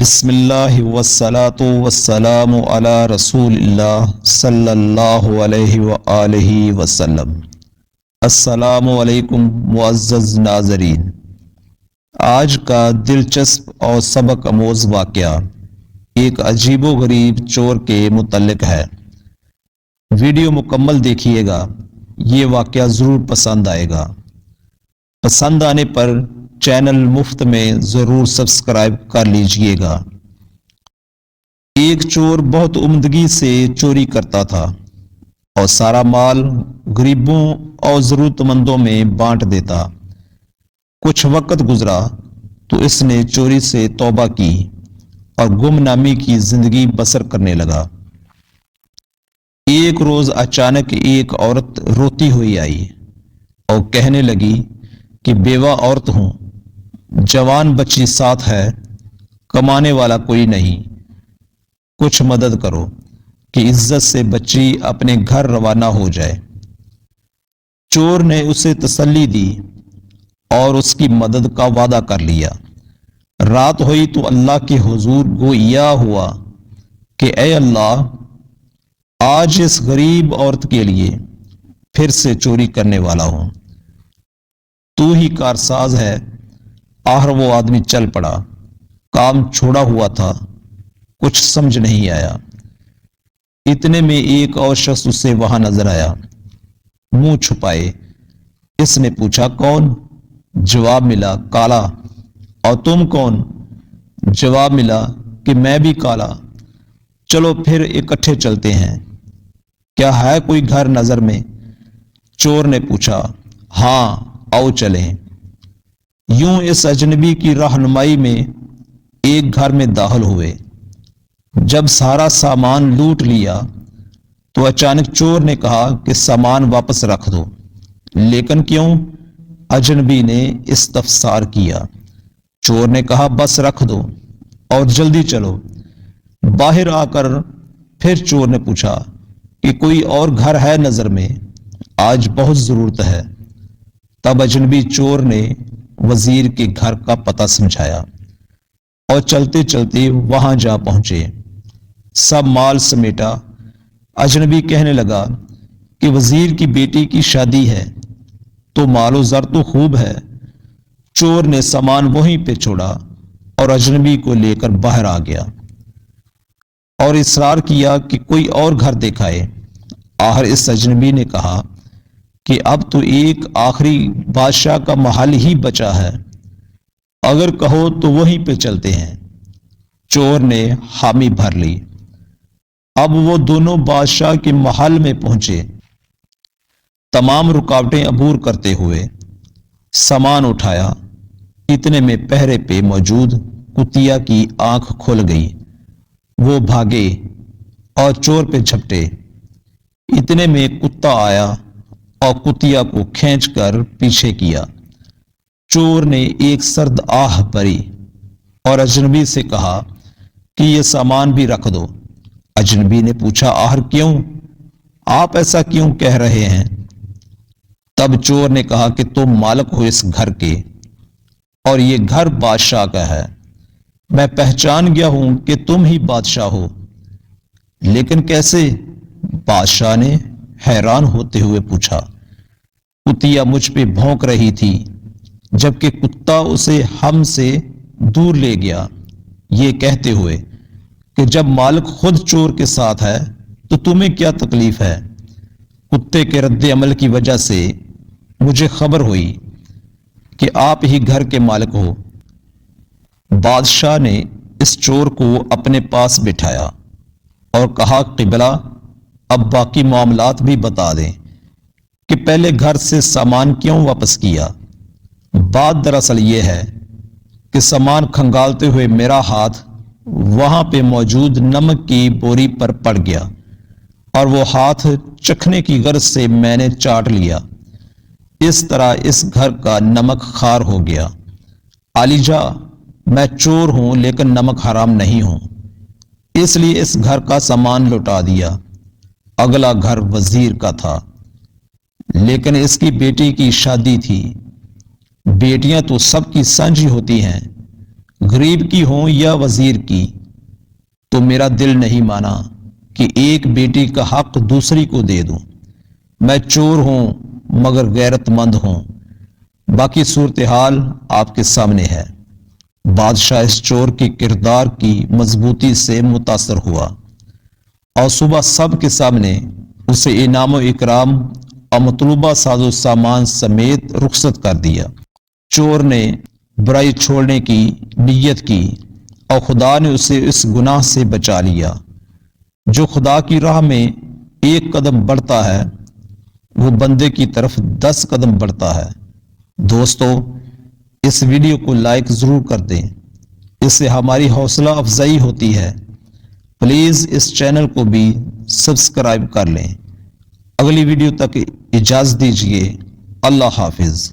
بسم اللہ والصلاة والسلام علی رسول اللہ صلی اللہ علیہ وآلہ وسلم۔ السلام علیکم معزز ناظرین، آج کا دلچسپ اور سبق آموز واقعہ ایک عجیب و غریب چور کے متعلق ہے۔ ویڈیو مکمل دیکھیے گا، یہ واقعہ ضرور پسند آئے گا۔ پسند آنے پر چینل مفت میں ضرور سبسکرائب کر لیجئے گا۔ ایک چور بہت عمدگی سے چوری کرتا تھا اور سارا مال غریبوں اور ضرورت مندوں میں بانٹ دیتا۔ کچھ وقت گزرا تو اس نے چوری سے توبہ کی اور گمنامی کی زندگی بسر کرنے لگا۔ ایک روز اچانک ایک عورت روتی ہوئی آئی اور کہنے لگی کہ بیوہ عورت ہوں، جوان بچی ساتھ ہے، کمانے والا کوئی نہیں، کچھ مدد کرو کہ عزت سے بچی اپنے گھر روانہ ہو جائے۔ چور نے اسے تسلی دی اور اس کی مدد کا وعدہ کر لیا۔ رات ہوئی تو اللہ کے حضور گویا ہوا کہ اے اللہ، آج اس غریب عورت کے لیے پھر سے چوری کرنے والا ہوں، تو ہی کارساز ہے۔ آخر وہ آدمی چل پڑا، کام چھوڑا ہوا تھا، کچھ سمجھ نہیں آیا۔ اتنے میں ایک اور شخص اسے وہاں نظر آیا، منہ چھپائے۔ اس نے پوچھا کون؟ جواب ملا کالا۔ اور تم کون؟ جواب ملا کہ میں بھی کالا۔ چلو پھر اکٹھے چلتے ہیں، کیا ہے کوئی گھر نظر میں؟ چور نے پوچھا۔ ہاں آؤ چلیں۔ یوں اس اجنبی کی رہنمائی میں ایک گھر میں داخل ہوئے۔ جب سارا سامان لوٹ لیا تو اچانک چور نے کہا کہ سامان واپس رکھ دو۔ لیکن کیوں؟ اجنبی نے استفسار کیا۔ چور نے کہا بس رکھ دو اور جلدی چلو۔ باہر آ کر پھر چور نے پوچھا کہ کوئی اور گھر ہے نظر میں؟ آج بہت ضرورت ہے۔ تب اجنبی چور نے وزیر کے گھر کا پتہ سمجھایا اور چلتے چلتے وہاں جا پہنچے۔ سب مال سمیٹا۔ اجنبی کہنے لگا کہ وزیر کی بیٹی کی شادی ہے تو مال و زر تو خوب ہے۔ چور نے سامان وہیں پہ چھوڑا اور اجنبی کو لے کر باہر آ گیا اور اصرار کیا کہ کوئی اور گھر دکھائے۔ آخر اس اجنبی نے کہا کہ اب تو ایک آخری بادشاہ کا محل ہی بچا ہے، اگر کہو تو وہیں پہ چلتے ہیں۔ چور نے حامی بھر لی۔ اب وہ دونوں بادشاہ کے محل میں پہنچے۔ تمام رکاوٹیں عبور کرتے ہوئے سامان اٹھایا۔ اتنے میں پہرے پہ موجود کتیا کی آنکھ کھل گئی۔ وہ بھاگے اور چور پہ جھپٹے۔ اتنے میں کتا آیا اور کتیا کو کھینچ کر پیچھے کیا۔ چور نے ایک سرد آہ بھری اور اجنبی سے کہا کہ یہ سامان بھی رکھ دو۔ اجنبی نے پوچھا آخر کیوں؟ آپ ایسا کیوں کہہ رہے ہیں؟ تب چور نے کہا کہ تم مالک ہو اس گھر کے اور یہ گھر بادشاہ کا ہے۔ میں پہچان گیا ہوں کہ تم ہی بادشاہ ہو۔ لیکن کیسے؟ بادشاہ نے حیران ہوتے ہوئے پوچھا۔ کتیا مجھ پہ بھونک رہی تھی جبکہ کتا اسے ہم سے دور لے گیا، یہ کہتے ہوئے کہ جب مالک خود چور کے ساتھ ہے تو تمہیں کیا تکلیف ہے؟ کتے کے رد عمل کی وجہ سے مجھے خبر ہوئی کہ آپ ہی گھر کے مالک ہو۔ بادشاہ نے اس چور کو اپنے پاس بٹھایا اور کہا قبلہ، اب باقی معاملات بھی بتا دیں کہ پہلے گھر سے سامان کیوں واپس کیا؟ بات دراصل یہ ہے کہ سامان کھنگالتے ہوئے میرا ہاتھ وہاں پہ موجود نمک کی بوری پر پڑ گیا اور وہ ہاتھ چکھنے کی غرض سے میں نے چاٹ لیا۔ اس طرح اس گھر کا نمک خار ہو گیا۔ عالیجا، میں چور ہوں لیکن نمک حرام نہیں ہوں، اس لیے اس گھر کا سامان لوٹا دیا۔ اگلا گھر وزیر کا تھا لیکن اس کی بیٹی کی شادی تھی۔ بیٹیاں تو سب کی سانجھی ہوتی ہیں، غریب کی ہوں یا وزیر کی، تو میرا دل نہیں مانا کہ ایک بیٹی کا حق دوسری کو دے دوں۔ میں چور ہوں مگر غیرت مند ہوں۔ باقی صورتحال آپ کے سامنے ہے۔ بادشاہ اس چور کے کردار کی مضبوطی سے متاثر ہوا اور صبح سب کے سامنے اسے انعام و اکرام اور مطلوبہ ساز و سامان سمیت رخصت کر دیا۔ چور نے برائی چھوڑنے کی نیت کی اور خدا نے اسے اس گناہ سے بچا لیا۔ جو خدا کی راہ میں ایک قدم بڑھتا ہے وہ بندے کی طرف 10 قدم بڑھتا ہے۔ دوستو، اس ویڈیو کو لائک ضرور کر دیں، اس سے ہماری حوصلہ افزائی ہوتی ہے۔ پلیز اس چینل کو بھی سبسکرائب کر لیں۔ اگلی ویڈیو تک اجازت دیجیے۔ اللہ حافظ۔